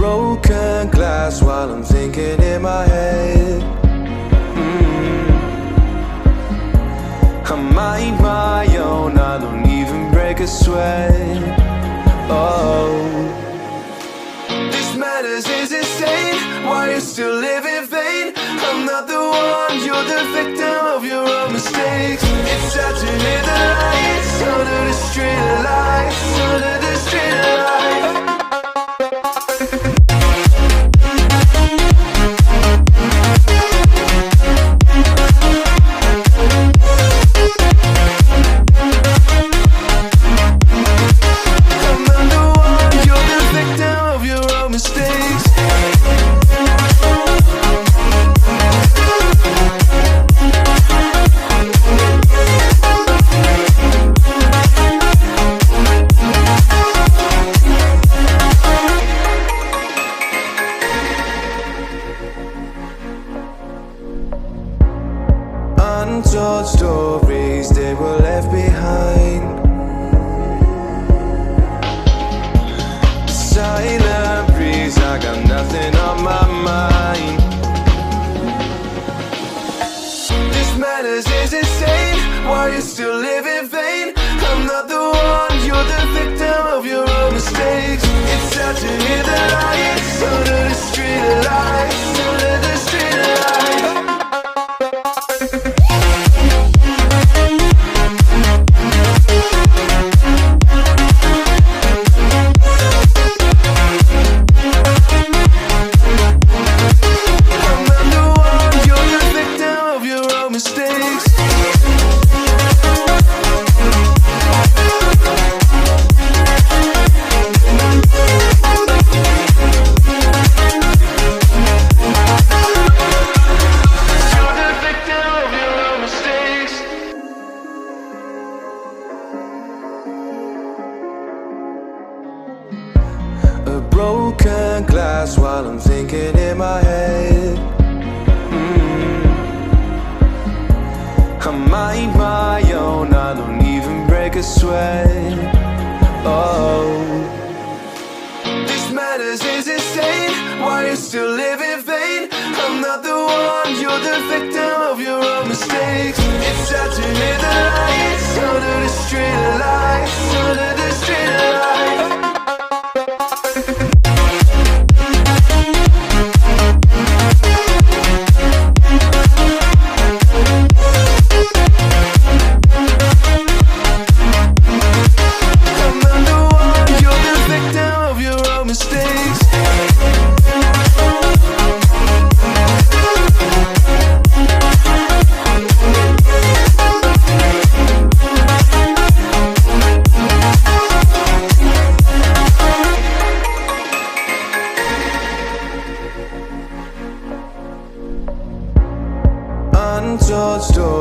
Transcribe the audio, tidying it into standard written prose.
broken glass while I'm thinking in my head. I mind my own, I don't even break a sweat. Oh, this madness is insane. Why you still live in vain? I'm not the one, you're the victim of your own mistakes. It's sad to hear the lights under the street lights, under the street lights. Untold stories, they were left behind. Silent breeze, I got nothing on my mind. This madness is insane. Why you still live in vain? I'm not the one, you're the victim of your own mistakes. It's sad to hear the lights under the street lights, under the street lights. Broken glass while I'm thinking in my head. I mind my own, I don't even break a sweat. Oh, this madness is insane. Why you still live in vain? I'm not the one, you're the victim of your own mistakes. It's sad to hear the lights under the street